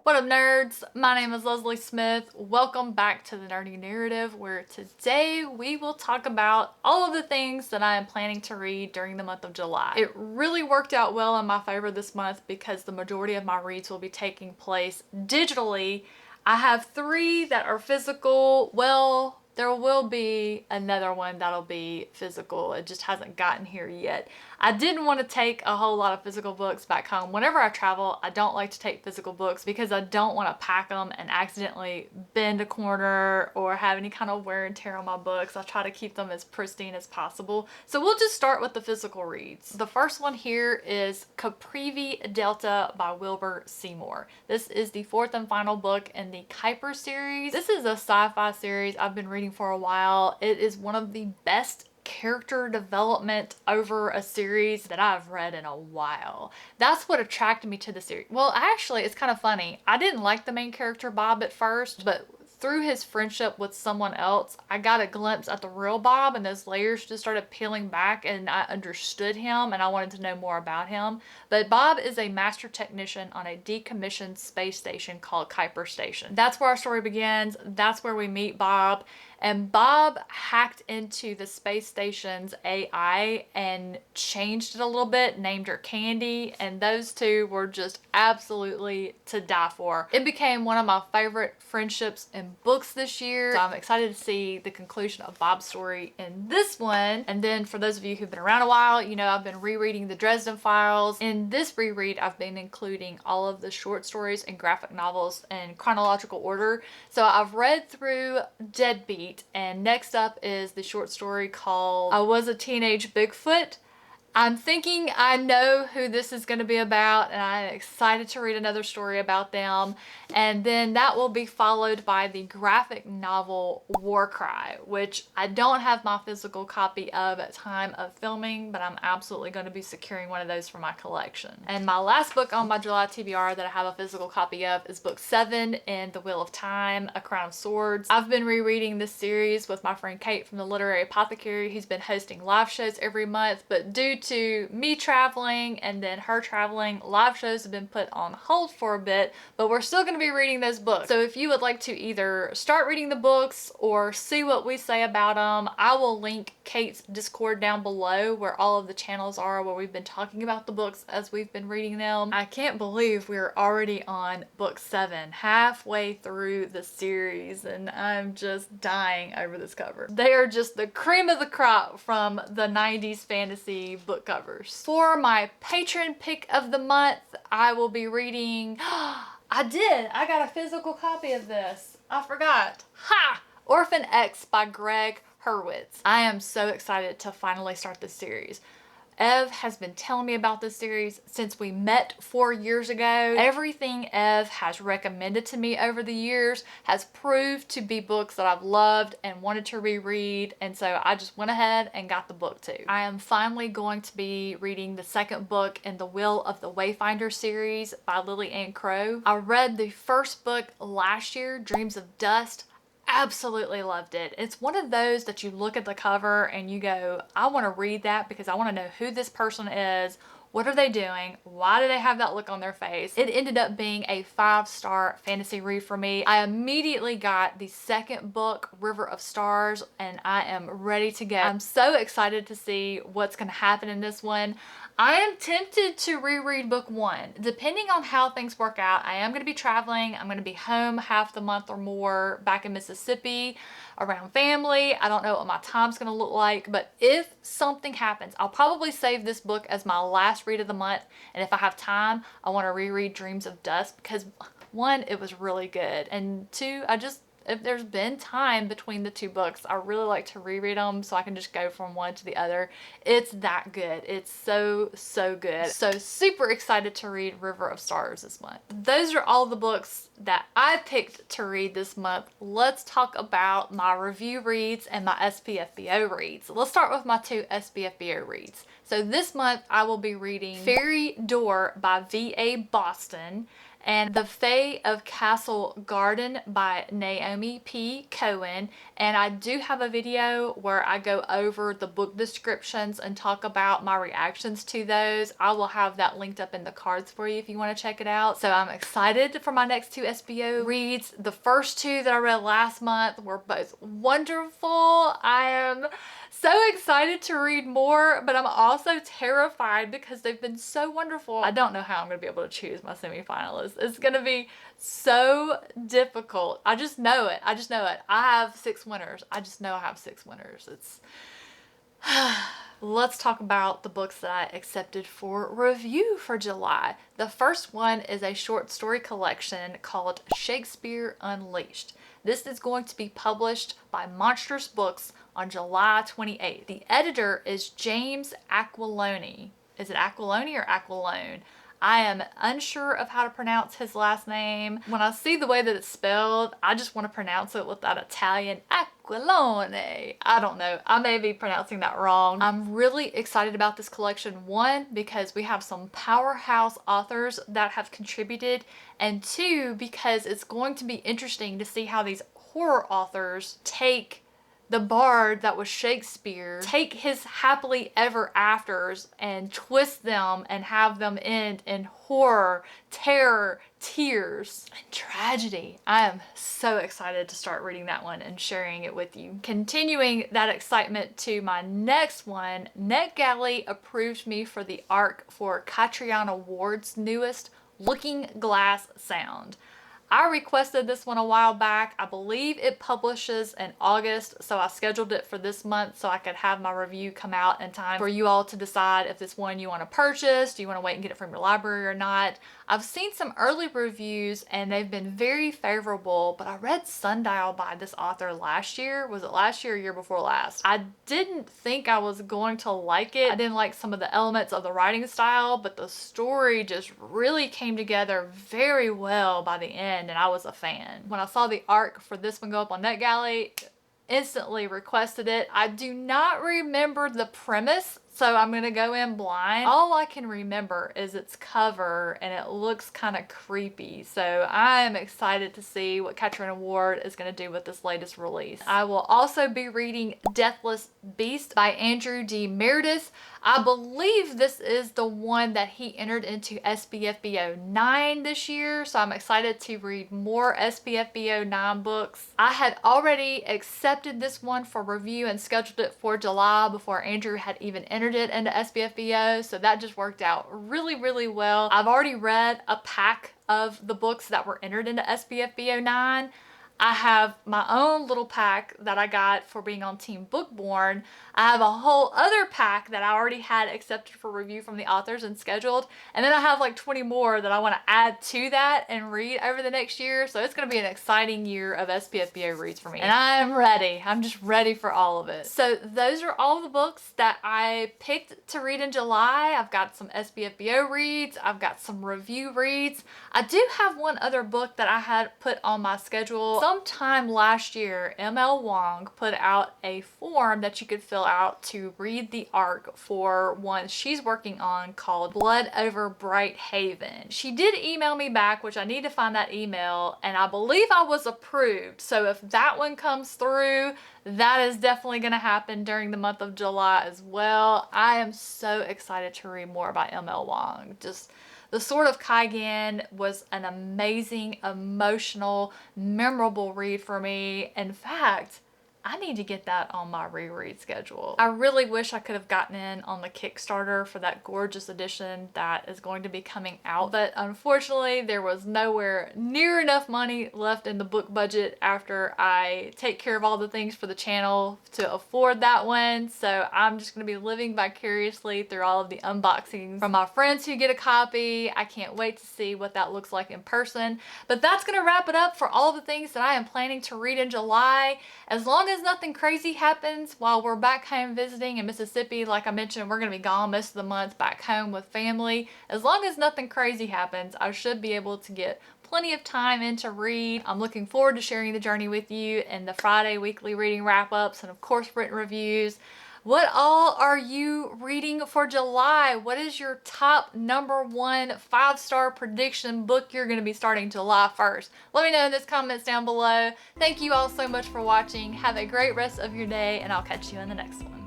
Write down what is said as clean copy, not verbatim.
What up, nerds? My name is Leslie Smith. Welcome back to the Nerdy Narrative, where today we will talk about all of the things that I am planning to read during the month of July. It really worked out well in my favor this month because the majority of my reads will be taking place digitally. I have 3 that are physical. Well, there will be another one that'll be physical. It just hasn't gotten here yet. I didn't want to take a whole lot of physical books back home. Whenever I travel, I don't like to take physical books because I don't want to pack them and accidentally bend a corner or have any kind of wear and tear on my books. I try to keep them as pristine as possible. So we'll just start with the physical reads. The first one here is Caprivi Delta by Wilbur Seymour. This is the 4th and final book in the Kuiper series. This is a sci-fi series I've been reading for a while. It is one of the best character development over a series that I've read in a while. That's what attracted me to the series. Well, actually, it's kind of funny. I didn't like the main character Bob at first, but through his friendship with someone else, I got a glimpse at the real Bob, and those layers just started peeling back, and I understood him and I wanted to know more about him. But Bob is a master technician on a decommissioned space station called Kuiper Station. That's where our story begins. That's where we meet Bob. And Bob hacked into the space station's AI and changed it a little bit, named her Candy, and those two were just absolutely to die for. It became one of my favorite friendships in books this year, so I'm excited to see the conclusion of Bob's story in this one. And then for those of you who've been around a while, you know I've been rereading the Dresden Files. In this reread, I've been including all of the short stories and graphic novels in chronological order. So I've read through Deadbeat, and next up is the short story called I Was a Teenage Bigfoot. I'm thinking I know who this is going to be about, and I'm excited to read another story about them. And then that will be followed by the graphic novel Warcry, which I don't have my physical copy of at time of filming, but I'm absolutely going to be securing one of those for my collection. And my last book on my July TBR that I have a physical copy of is book 7 in The Wheel of Time, A Crown of Swords. I've been rereading this series with my friend Kate from the Literary Apothecary, who's been hosting live shows every month, but due to me traveling and then her traveling, live shows have been put on hold for a bit, but we're still going to be reading those books. So if you would like to either start reading the books or see what we say about them, I will link Kate's Discord down below where all of the channels are where we've been talking about the books as we've been reading them. I can't believe we're already on book 7, halfway through the series, and I'm just dying over this cover. They are just the cream of the crop from the 90s fantasy book covers. For my patron pick of the month, I will be reading I got a physical copy of this. I forgot. Ha! Orphan X by Greg Hurwitz. I am so excited to finally start this series. Ev has been telling me about this series since we met 4 years ago. Everything Ev has recommended to me over the years has proved to be books that I've loved and wanted to reread, and so I just went ahead and got the book too. I am finally going to be reading the 2nd book in the Will of the Wayfinder series by Lily Ann Crow. I read the first book last year, Dreams of Dust. Absolutely loved it. It's one of those that you look at the cover and you go, I want to read that because I want to know who this person is. What are they doing? Why do they have that look on their face? It ended up being a 5-star fantasy read for me. I immediately got the 2nd book, River of Stars, and I am ready to go. I'm so excited to see what's going to happen in this one. I am tempted to reread book 1. Depending on how things work out, I am going to be traveling. I'm going to be home half the month or more back in Mississippi around family. I don't know what my time's going to look like, but if something happens, I'll probably save this book as my last read of the month. And if I have time, I want to reread Dreams of Dust because 1, it was really good, and 2, if there's been time between the 2 books, I really like to reread them so I can just go from one to the other. It's that good. It's so, so good. So super excited to read River of Stars this month. Those are all the books that I picked to read this month. Let's talk about my review reads and my SPFBO reads. Let's start with my 2 SPFBO reads. So this month I will be reading Fairy Door by V.A. Boston, and The Fae of Castle Garden by Naomi P. Cohen. And I do have a video where I go over the book descriptions and talk about my reactions to those. I will have that linked up in the cards for you if you want to check it out. So I'm excited for my next 2 SPO reads. The first 2 that I read last month were both wonderful. I am so excited to read more, but I'm also terrified because they've been so wonderful. I don't know how I'm going to be able to choose my semifinalists. It's going to be so difficult. I just know it. I just know it. I have 6 winners. I just know I have 6 winners. It's Let's talk about the books that I accepted for review for July. The first one is a short story collection called Shakespeare Unleashed. This is going to be published by Monstrous Books on July 28th. The editor is James Aquilone. Is it Aquilone or Aquilone? I am unsure of how to pronounce his last name. When I see the way that it's spelled, I just want to pronounce it with that Italian Aquilone. I don't know. I may be pronouncing that wrong. I'm really excited about this collection. 1, because we have some powerhouse authors that have contributed, and 2, because it's going to be interesting to see how these horror authors take the bard that was Shakespeare, take his happily ever afters and twist them and have them end in horror, terror, tears, and tragedy. I am so excited to start reading that one and sharing it with you. Continuing that excitement to my next one, NetGalley approved me for the ARC for Catriona Ward's newest Looking Glass Sound. I requested this one a while back. I believe it publishes in August, so I scheduled it for this month so I could have my review come out in time for you all to decide if this one you want to purchase, do you want to wait and get it from your library or not. I've seen some early reviews and they've been very favorable, but I read Sundial by this author last year. Was it last year or year before last? I didn't think I was going to like it. I didn't like some of the elements of the writing style, but the story just really came together very well by the end, and I was a fan. When I saw the ARC for this one go up on NetGalley, instantly requested it. I do not remember the premise, so I'm gonna go in blind. All I can remember is its cover and it looks kind of creepy. So I'm excited to see what Catriona Ward is gonna do with this latest release. I will also be reading Deathless Beast by Andrew D. Meredith. I believe this is the one that he entered into SPFBO 9 this year, so I'm excited to read more SPFBO 9 books. I had already accepted this one for review and scheduled it for July before Andrew had even entered it into SPFBO, so that just worked out really, really well. I've already read a pack of the books that were entered into SPFBO 9. I have my own little pack that I got for being on Team Bookborn. I have a whole other pack that I already had accepted for review from the authors and scheduled. And then I have like 20 more that I want to add to that and read over the next year. So it's going to be an exciting year of SPFBO reads for me. And I'm ready. I'm just ready for all of it. So those are all the books that I picked to read in July. I've got some SPFBO reads. I've got some review reads. I do have one other book that I had put on my schedule. Sometime last year, ML Wong put out a form that you could fill out to read the ARC for one she's working on called Blood Over Bright Haven. She did email me back, which I need to find that email, and I believe I was approved. So if that one comes through, that is definitely going to happen during the month of July as well. I am so excited to read more about ML Wong. Just The Sword of Kaigan was an amazing, emotional, memorable read for me. In fact, I need to get that on my reread schedule. I really wish I could have gotten in on the Kickstarter for that gorgeous edition that is going to be coming out, but unfortunately there was nowhere near enough money left in the book budget after I take care of all the things for the channel to afford that one. So I'm just going to be living vicariously through all of the unboxings from my friends who get a copy. I can't wait to see what that looks like in person. But that's going to wrap it up for all the things that I am planning to read in July. As long as nothing crazy happens while we're back home visiting in Mississippi, like I mentioned, we're going to be gone most of the month back home with family. As long as nothing crazy happens, I should be able to get plenty of time in to read. I'm looking forward to sharing the journey with you and the Friday weekly reading wrap-ups and of course written reviews. What all are you reading for July? What is your top #1 5-star prediction book you're going to be starting July 1st? Let me know in the comments down below. Thank you all so much for watching. Have a great rest of your day, and I'll catch you in the next one.